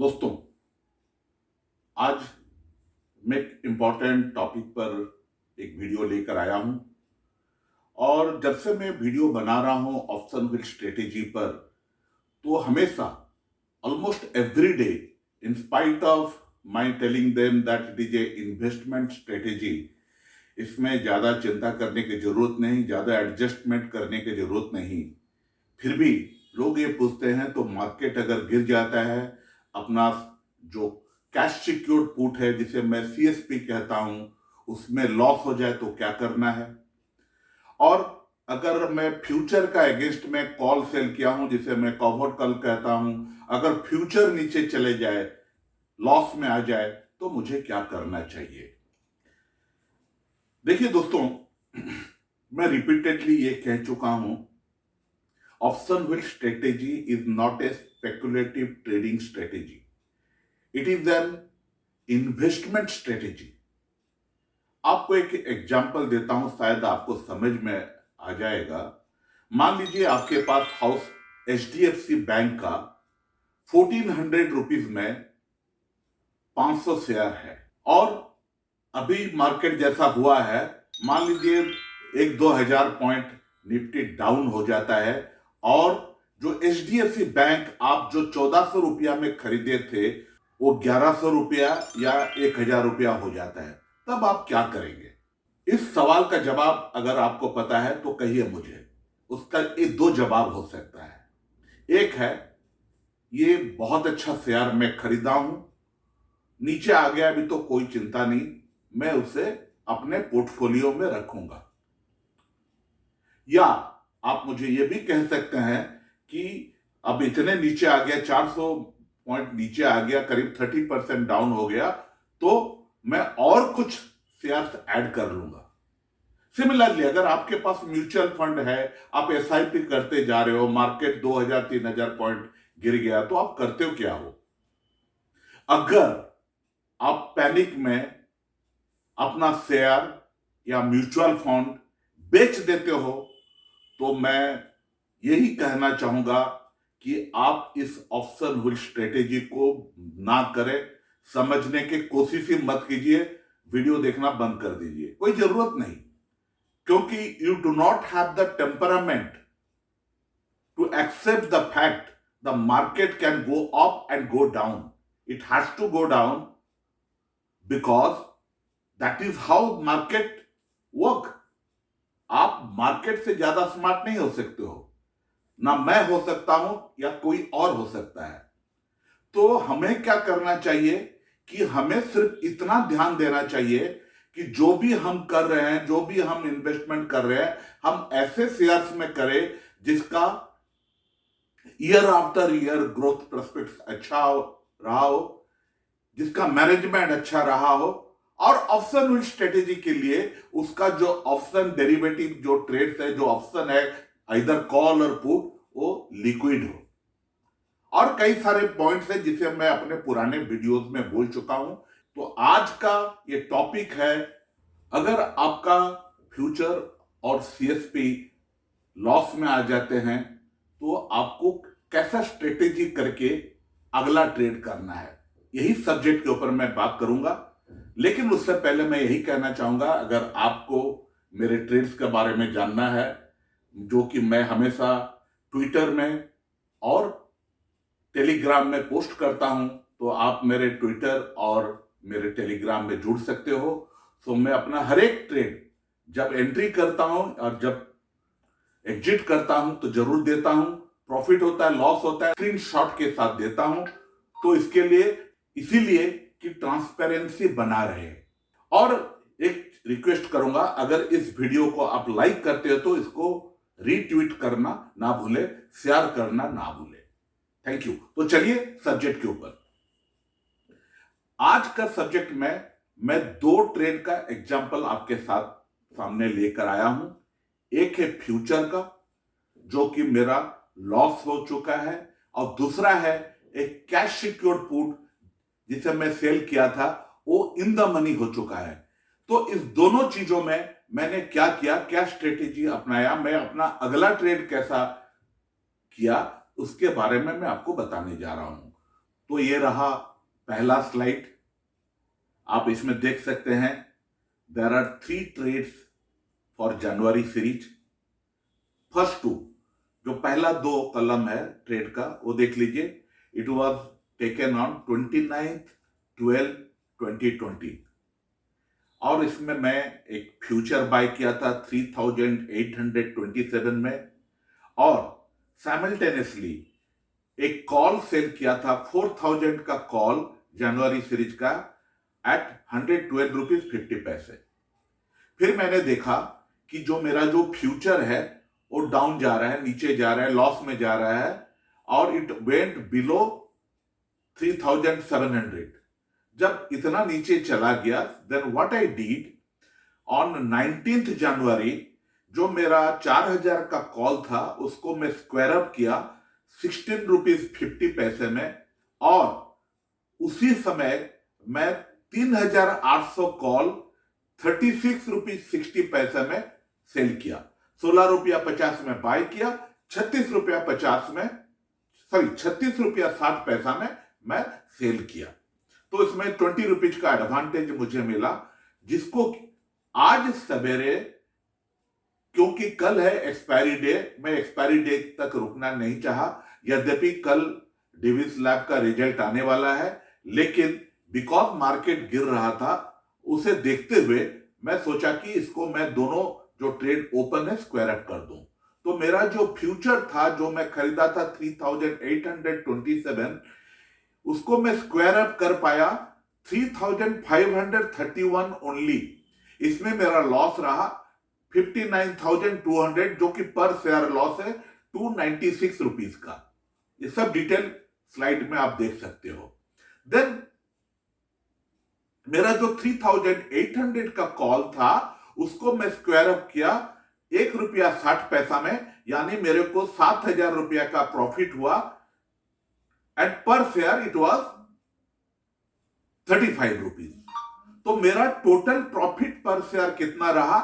दोस्तों, आज मैं एक इम्पॉर्टेंट टॉपिक पर एक वीडियो लेकर आया हूं और जब से मैं वीडियो बना रहा हूं ऑप्शन व्हील स्ट्रेटेजी पर, तो हमेशा almost every day, in spite of my telling them that it is a investment strategy, इसमें ज़्यादा चिंता करने की जरूरत नहीं, ज़्यादा एडजस्टमेंट करने की जरूरत नहीं, फिर भी लोग ये पूछते हैं तो मार्केट अगर गिर जाता है, अपना जो कैश सिक्योर्ड पुट है जिसे मैं सीएसपी कहता हूं, उसमें लॉस हो जाए तो क्या करना है। और अगर मैं फ्यूचर का अगेंस्ट में कॉल सेल किया हूं जिसे मैं कॉवर्ट कॉल कहता हूं, अगर फ्यूचर नीचे चले जाए, लॉस में आ जाए, तो मुझे क्या करना चाहिए। देखिए दोस्तों, मैं रिपीटेडली ये कह चुका हूं, option wheel strategy is not a speculative trading strategy, it is an investment strategy. आपको एक एग्जांपल देता हूं, शायद आपको समझ में आ जाएगा। मान लीजिए आपके पास हाउस एचडीएफसी बैंक का 1400 रुपीज में 500 शेयर है और अभी मार्केट जैसा हुआ है, मान लीजिए 1-2 हजार पॉइंट निफ्टी डाउन हो जाता है और जो एचडीएफसी बैंक आप जो 1400 रुपया में खरीदे थे वो 1100 रुपया या 1000 रुपया हो जाता है, तब आप क्या करेंगे। इस सवाल का जवाब अगर आपको पता है तो कहिए मुझे। उसका एक दो जवाब हो सकता है। एक है, ये बहुत अच्छा शेयर मैं खरीदा हूं, नीचे आ गया अभी तो कोई चिंता नहीं, मैं उसे अपने पोर्टफोलियो में रखूंगा। या आप मुझे यह भी कह सकते हैं कि अब इतने नीचे आ गया, 400 पॉइंट नीचे आ गया, करीब 30% डाउन हो गया, तो मैं और कुछ शेयर्स ऐड कर लूंगा। सिमिलरली अगर आपके पास म्यूचुअल फंड है, आप एसआईपी करते जा रहे हो, मार्केट 2000-3000 पॉइंट गिर गया, तो आप करते हो क्या हो। अगर आप पैनिक में अपना शेयर या म्यूचुअल फंड बेच देते हो, तो मैं यही कहना चाहूंगा कि आप इस ऑप्शन व्हील स्ट्रेटेजी को ना करें, समझने की कोशिश ही मत कीजिए, वीडियो देखना बंद कर दीजिए, कोई जरूरत नहीं, क्योंकि you do not have the temperament to accept the fact the market can go up and go down. It has to go down because that is how market work. आप मार्केट से ज्यादा स्मार्ट नहीं हो सकते हो, ना मैं हो सकता हूं या कोई और हो सकता है। तो हमें क्या करना चाहिए कि हमें सिर्फ इतना ध्यान देना चाहिए कि जो भी हम कर रहे हैं, जो भी हम इन्वेस्टमेंट कर रहे हैं, हम ऐसे शेयर्स में करें जिसका year after year growth prospects अच्छा रहा हो, जिसका मैनेजमेंट अच्छा रहा हो, और ऑप्शन व्हील स्ट्रेटेजी के लिए उसका जो ऑप्शन डेरिवेटिव जो ट्रेड्स है, जो ऑप्शन है इधर कॉल और पुट, वो लिक्विड हो। और कई सारे पॉइंट्स हैं जिसे मैं अपने पुराने वीडियोस में बोल चुका हूं। तो आज का ये टॉपिक है, अगर आपका फ्यूचर और सीएसपी लॉस में आ जाते हैं तो आपको कैसा स्ट्रेटेजी करके अगला ट्रेड करना है, यही सब्जेक्ट के ऊपर मैं बात करूंगा। लेकिन उससे पहले मैं यही कहना चाहूंगा, अगर आपको मेरे ट्रेड्स के बारे में जानना है, जो कि मैं हमेशा ट्विटर में और टेलीग्राम में पोस्ट करता हूं, तो आप मेरे ट्विटर और मेरे टेलीग्राम में जुड़ सकते हो। तो मैं अपना हर एक ट्रेड जब एंट्री करता हूं और जब एग्जिट करता हूं तो जरूर देता हूं। प्रॉफिट होता है, लॉस होता है, स्क्रीनशॉट के साथ देता हूं। तो इसके लिए, इसीलिए कि ट्रांसपेरेंसी बना रहे। और एक रिक्वेस्ट करूंगा, अगर इस वीडियो को आप लाइक करते हो तो इसको रीट्वीट करना ना भूले, शेयर करना ना भूले। Thank you. तो चलिए सब्जेक्ट के ऊपर। आज का सब्जेक्ट में मैं दो ट्रेड का एग्जांपल आपके साथ सामने लेकर आया हूं। एक है फ्यूचर का, जो कि मेरा लॉस हो चुका है, और दूसरा है एक कैश सिक्योर्ड पुट जिसे मैं सेल किया था, वो इन द मनी हो चुका है। तो इस दोनों चीजों में मैंने क्या किया, क्या स्ट्रेटेजी अपनाया, मैं अपना अगला ट्रेड कैसा किया, उसके बारे में मैं आपको बताने जा रहा हूं। तो ये रहा पहला स्लाइड। आप इसमें देख सकते हैं there are 3 trades for January series. First 2, जो पहला 2 कॉलम है ट्रेड का, वो देख लीजिए। इट वाज टेकन ऑन 29/12/2020 और इसमें मैं एक फ्यूचर बाय किया था 3827 में और साइमल्टेनियसली एक कॉल सेल किया था 4000 का कॉल जनवरी सीरीज का एट 112 रुपीज 50 पैसे। फिर मैंने देखा कि जो मेरा जो फ्यूचर है वो डाउन जा रहा है, नीचे जा रहा है, लॉस में जा रहा है और इट वेंट बिलो 3700। जब इतना नीचे चला गया, then what I did on 19 January, जो मेरा 4000 का कॉल था उसको मैं स्क्वायर अप किया 16 रुपीज 50 पैसे में और उसी समय मैं 3800 कॉल 36 रुपीज 60 पैसे में सेल किया। 16 रुपया 50 में बाय किया, 36 रुपया 50 में, सॉरी 36 रुपया 60 पैसा में मैं सेल किया। तो इसमें 20 रुपीज का एडवांटेज मुझे मिला, जिसको आज सवेरे, क्योंकि कल है एक्सपायरी डे, मैं एक्सपायरी डे तक रुकना नहीं चाहा। यद्यपि कल डेविस लैब का रिजल्ट आने वाला है, लेकिन बिकॉज मार्केट गिर रहा था, उसे देखते हुए मैं सोचा कि इसको मैं दोनों जो ट्रेड ओपन है स्क्वायर अप कर दूं। तो मेरा जो फ्यूचर था, जो मैं खरीदा था 3827, उसको मैं स्क्वायर अप कर पाया 3531 ओनली। इसमें मेरा लॉस रहा 59,200, जो कि पर शेयर लॉस है 296 रुपीज का। ये सब डिटेल स्लाइड में आप देख सकते हो। देन मेरा जो 3800 का कॉल था उसको मैं स्क्वायर अप किया 1 रुपया 60 पैसा में, यानी मेरे को 7000 रुपया का प्रॉफिट हुआ एंड पर शेयर इट वाज 35 रुपीज। तो मेरा टोटल प्रॉफिट पर शेयर कितना रहा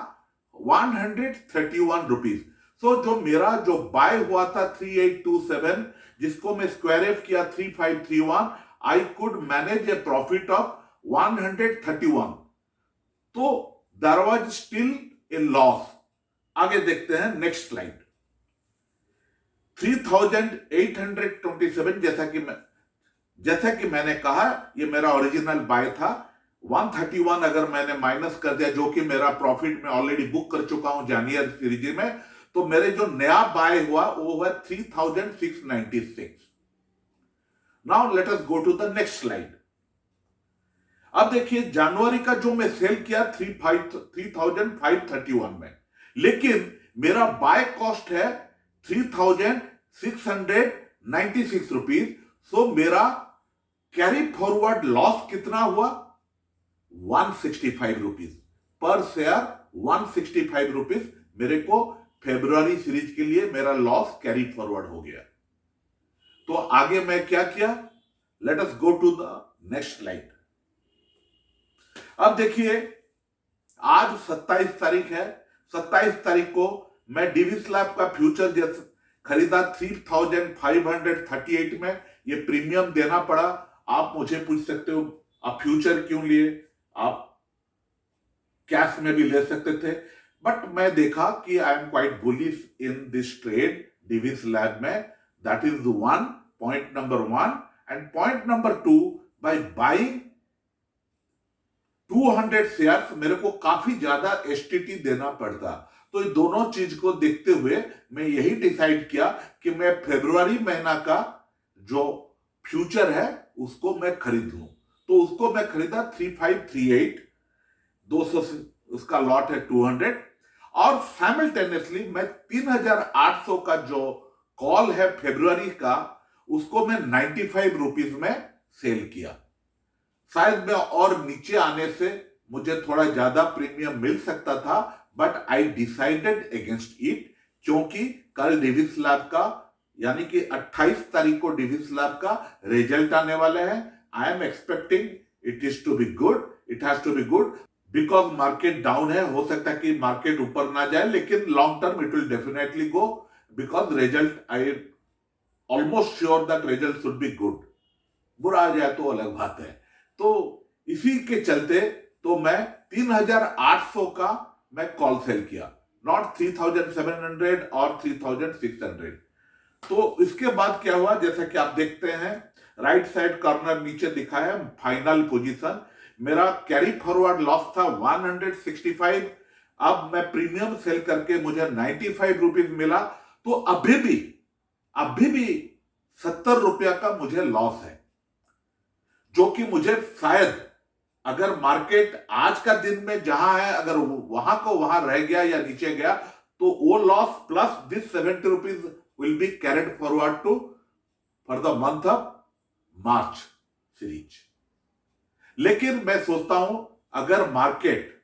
131 रुपीज। सो जो मेरा जो बाय हुआ था 3827, जिसको मैं स्क्वायर अप किया 3531, I could manage a profit of 131। तो there was still a loss. आगे देखते हैं नेक्स्ट स्लाइड। 3827, जैसा कि मैंने कहा, ये मेरा ओरिजिनल बाय था। 131 अगर मैंने माइनस कर दिया, जो कि मेरा प्रॉफिट में ऑलरेडी बुक कर चुका हूं जनवरी सीरीज में, तो मेरे जो नया बाय हुआ वो हुआ 3696। Now let us go to the next slide. अब देखिए जनवरी का जो मैं सेल किया 3531 में, लेकिन मेरा बाय कॉस्ट है 3696 रुपीज। सो मेरा कैरी फॉरवर्ड लॉस कितना हुआ 165 रुपीज पर शेयर। 165 रुपीज मेरे को फरवरी सीरीज के लिए मेरा लॉस कैरी फॉरवर्ड हो गया। तो आगे मैं क्या किया, let us go to the next slide. अब देखिए आज 27 तारीख है। 27 तारीख को मैं डेविस लैब का फ्यूचर जैसे खरीदा 3538 में। ये प्रीमियम देना पड़ा। आप मुझे पूछ सकते हो आप फ्यूचर क्यों लिए, आप कैश में भी ले सकते थे, बट मैं देखा कि I am quite bullish in this trade Divi's lab में। That is one point number 1 and point number 2, by buying 200 shares मेरे को काफी ज्यादा एसटीटी देना पड़ता। तो ये दोनों चीज को देखते हुए मैं यही डिसाइड किया कि मैं फरवरी महीना का जो फ्यूचर है उसको मैं खरीद लूं। तो उसको मैं खरीदा 3538, 200 उसका लॉट है 200, और साइमल्टेनियसली मैं 3800 का जो कॉल है फरवरी का, उसको मैं 95 रुपीज में सेल किया। शायद में और नीचे आने से मुझे थोड़ा ज्यादा प्रीमियम मिल सकता था, but I decided against it, क्योंकि कल डेविस लैब का यानी कि 28 तारीख को डेविस लैब का रिजल्ट आने वाले हैं। I am expecting it is to be good, it has to be good, because market down है। हो सकता है कि मार्केट ऊपर ना जाए, लेकिन long term it will definitely go, because result I almost sure that result should be good. बुरा आ जाए तो अलग बात है। तो इसी के चलते तो मैं 3800 का मैं कॉल सेल किया, नॉट 3700 और 3600। तो इसके बाद क्या हुआ, जैसा कि आप देखते हैं राइट साइड कॉर्नर नीचे दिखा है फाइनल पोजीशन। मेरा कैरी फॉरवर्ड लॉस था 165। अब मैं प्रीमियम सेल करके मुझे 95 रुपीज मिला। तो अभी भी 70 रुपया का मुझे लॉस है, जो कि मुझे शायद अगर मार्केट आज का दिन में जहां है अगर वहां को वहां रह गया या नीचे गया तो वो loss plus this 70 rupees will be carried forward to for the month of March series. लेकिन मैं सोचता हूं अगर मार्केट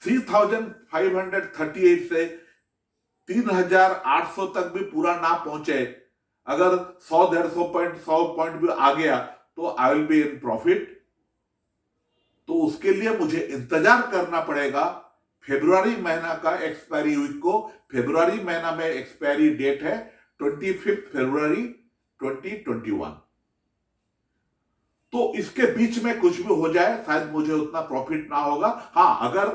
3538 से 3800 तक भी पूरा ना पहुंचे, अगर 100 पॉइंट भी आ गया तो आई विल बी इन प्रॉफिट। तो उसके लिए मुझे इंतजार करना पड़ेगा फरवरी महीना का एक्सपायरी वीक को। फरवरी महीना में एक्सपायरी डेट है 25 फरवरी 2021। तो इसके बीच में कुछ भी हो जाए शायद मुझे उतना प्रॉफिट ना होगा। हाँ, अगर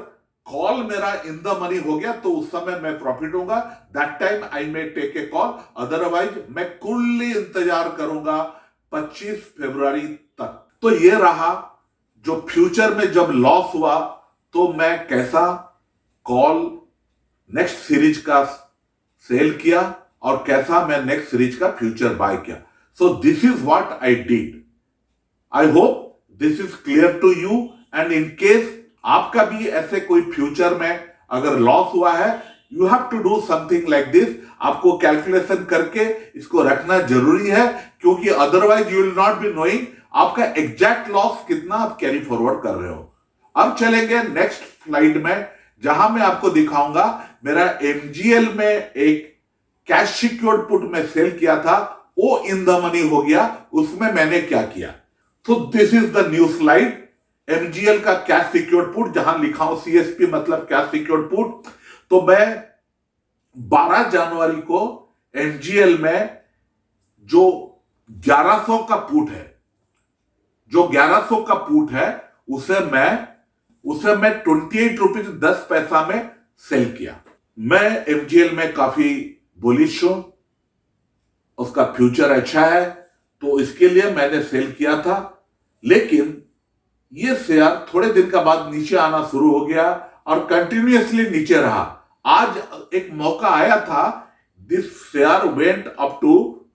कॉल मेरा इन द मनी हो गया तो उस समय मैं प्रॉफिट होगा, that time I may take a call. Otherwise मैं कुल्ली इंतजार करूंगा 25 फरवरी तक। तो ये रहा जो फ्यूचर में जब लॉस हुआ तो मैं कैसा कॉल नेक्स्ट सीरीज का सेल किया और कैसा मैं नेक्स्ट सीरीज का फ्यूचर बाय किया। So this is what I did. I hope this is clear to you. And in case आपका भी ऐसे कोई फ्यूचर में अगर लॉस हुआ है, you have to do something like this. आपको कैलकुलेशन करके इसको रखना जरूरी है, क्योंकि otherwise you will not be knowing आपका एग्जैक्ट लॉस कितना आप कैरी फॉरवर्ड कर रहे हो। अब चलेंगे नेक्स्ट स्लाइड में, जहां मैं आपको दिखाऊंगा मेरा एमजीएल में एक कैश सिक्योर्ड पुट में सेल किया था, वो इन द मनी हो गया, उसमें मैंने क्या किया। तो this is the new slide, MGL का कैश सिक्योर्ड पुट, जहां लिखा हूं सीएसपी मतलब कैश सिक्योर्ड पुट। तो मैं 12 जनवरी को एमजीएल में जो 1100 का पुट है, जो 1100 का पुट है उसे मैं 28 रुपीज 10 पैसा में सेल किया। मैं एमजीएल में काफी बुलिश हूं, उसका फ्यूचर अच्छा है, तो इसके लिए मैंने सेल किया था। लेकिन ये शेयर थोड़े दिन का बाद नीचे आना शुरू हो गया और कंटिन्यूअसली नीचे रहा। आज एक मौका आया था, this share went up to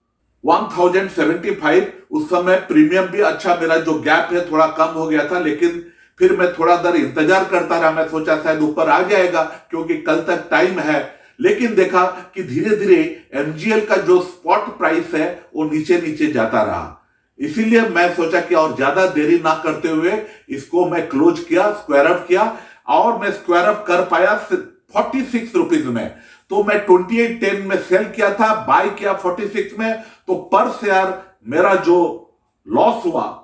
1075। उस समय प्रीमियम भी अच्छा, मेरा जो गैप है थोड़ा कम हो गया था, लेकिन फिर मैं थोड़ा देर इंतजार करता रहा। मैं सोचा शायद ऊपर आ जाएगा क्योंकि कल तक टाइम है, लेकिन देखा कि धीरे धीरे एमजीएल का जो स्पॉट प्राइस है वो नीचे नीचे जाता रहा। इसीलिए मैं सोचा कि और ज्यादा देरी ना करते हुए इसको मैं क्लोज किया, स्क्वायर अप किया, और मैं स्क्वायर अप कर पाया 46 रुपीज में। तो मैं 28.10 में सेल किया था, बाय किया 46 में। तो पर शेयर मेरा जो लॉस हुआ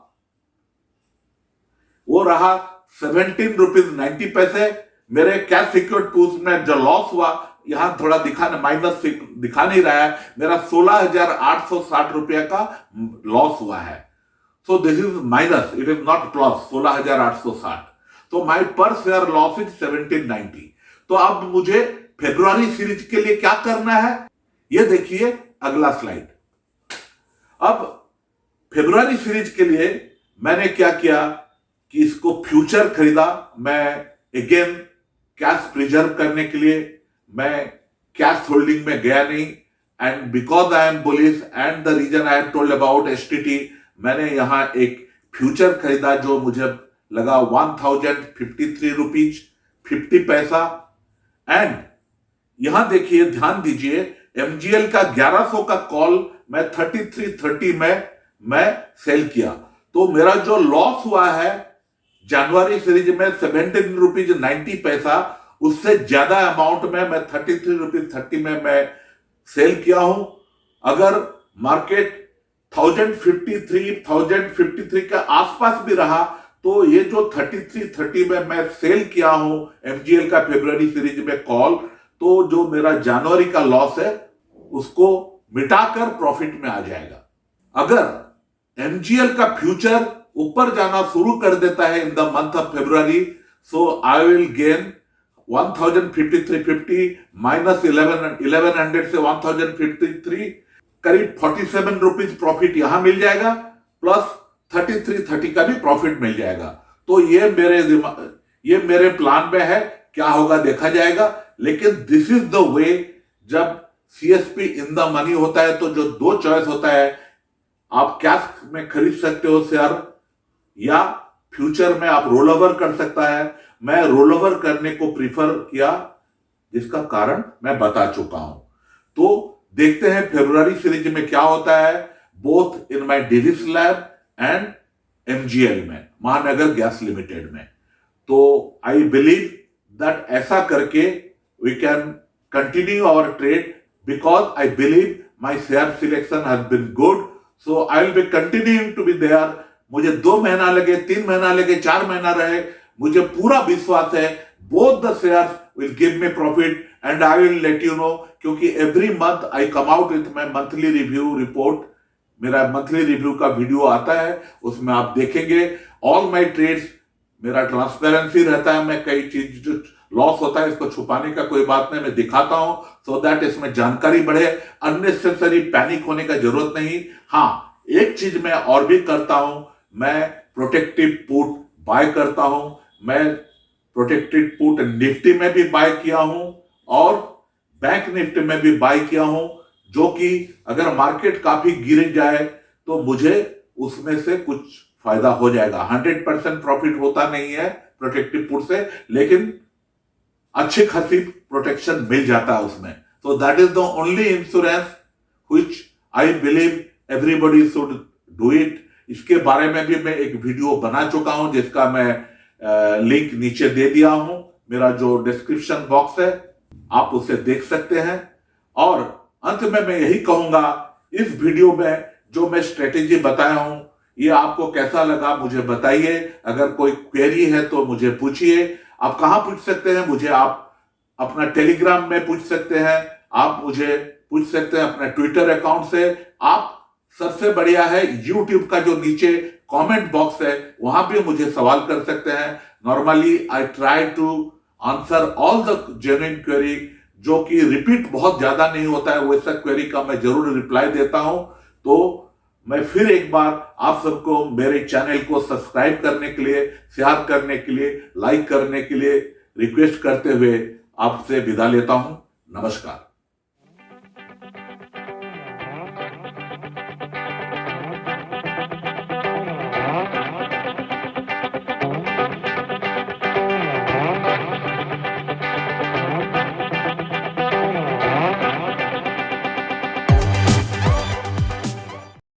वो रहा 17 रुपीज 90 पैसे। मेरे कैश सिक्योर्ड पुट में जो लॉस हुआ, यहां थोड़ा माइनस दिखा नहीं रहा है, मेरा 16,860 रुपया का लॉस हुआ है। सो this is minus, it is not plus, 16,860। तो माई पर शेयर लॉस इज 1790। तो अब मुझे फरवरी सीरीज के लिए क्या करना है, ये देखिए अगला स्लाइड। अब फरवरी सीरीज के लिए मैंने क्या किया कि इसको फ्यूचर खरीदा। मैं अगेन कैश प्रिजर्व करने के लिए मैं कैश होल्डिंग में गया नहीं, and because I am bullish and the reason I have told about STT, मैंने यहां एक फ्यूचर खरीदा जो मुझे लगा 1053 रुपीज 50 पैसा। एंड यहां देखिए, ध्यान दीजिए, एमजीएल का 1100 का कॉल मैं 3330 में मैं सेल किया। तो मेरा जो लॉस हुआ है जनवरी सीरीज में 17 रुपीज 90 पैसा, उससे ज्यादा अमाउंट में मैं 33 रुपीज 30 में मैं सेल किया हूं। अगर मार्केट 1053 के आसपास भी रहा तो ये जो 3330 में मैं सेल किया हूं एमजीएल का फरवरी सीरीज में कॉल, तो जो मेरा जनवरी का लॉस है उसको मिटाकर प्रॉफिट में आ जाएगा। अगर एमजीएल का फ्यूचर ऊपर जाना शुरू कर देता है in the month of February, so I will gain 1053.50 minus 1100 से 1053, करीब 47 रुपीज प्रॉफिट यहां मिल जाएगा, प्लस 3330 का भी प्रॉफिट मिल जाएगा। तो ये मेरे प्लान में है, क्या होगा देखा जाएगा। लेकिन दिस इज द वे, जब सीएसपी इन द मनी होता है तो जो दो चॉइस होता है, आप कैश में खरीद सकते हो शेयर या फ्यूचर में आप रोल ओवर कर सकता है। मैं रोल ओवर करने को प्रीफर किया, जिसका कारण मैं बता चुका हूं। तो देखते हैं फरवरी सीरीज में क्या होता है, both in my Divi's lab and MGL में, महानगर गैस लिमिटेड में। तो आई बिलीव दैट ऐसा करके we can continue our trade, because I believe my share selection has been good, so I will be continuing to be there. मुझे 2 महीना लगे, 3 महीना लगे, 4 महीना रहे, मुझे पूरा विश्वास है both the shares will give me profit and I will let you know, क्योंकि every month I come out with my monthly review report. मेरा मंथली रिव्यू का वीडियो आता है, उसमें आप देखेंगे ऑल माय ट्रेड्स। मेरा ट्रांसपेरेंसी रहता है, मैं कई चीज जो लॉस होता है इसको छुपाने का कोई बात नहीं, मैं दिखाता हूं सो दैट इसमें जानकारी बढ़े, अननेसेसरी पैनिक होने का जरूरत नहीं। हाँ, एक चीज मैं और भी करता हूं, मैं प्रोटेक्टिव पुट बाय करता हूं। मैं प्रोटेक्टेड पुट निफ्टी में भी बाय किया हूं और बैंक निफ्टी में भी बाय किया हूं, जो कि अगर मार्केट काफी गिर जाए तो मुझे उसमें से कुछ फायदा हो जाएगा। 100% प्रॉफिट होता नहीं है प्रोटेक्टिव पुट से, लेकिन अच्छी खासी प्रोटेक्शन मिल जाता है उसमें। तो that is the only insurance which I believe everybody should do it. इसके बारे में भी मैं एक वीडियो बना चुका हूं, जिसका मैं लिंक नीचे दे दिया हूं, मेरा जो डिस्क्रिप्शन बॉक्स है, आप उसे देख सकते हैं। और अंत में मैं यही कहूंगा, इस वीडियो में जो मैं स्ट्रेटेजी बताया हूं, ये आपको कैसा लगा मुझे बताइए। अगर कोई क्वेरी है तो मुझे पूछिए। आप कहां पूछ सकते हैं मुझे? आप अपना टेलीग्राम में पूछ सकते हैं, आप मुझे पूछ सकते हैं अपने ट्विटर अकाउंट से, आप सबसे बढ़िया है यूट्यूब का जो नीचे कमेंट बॉक्स है, वहां भी मुझे सवाल कर सकते हैं। Normally I try to answer all the genuine query, जो कि रिपीट बहुत ज्यादा नहीं होता है, वैसा क्वेरी का मैं जरूर रिप्लाई देता हूं। तो मैं फिर एक बार आप सबको मेरे चैनल को सब्सक्राइब करने के लिए, शेयर करने के लिए, लाइक करने के लिए रिक्वेस्ट करते हुए आपसे विदा लेता हूं। नमस्कार।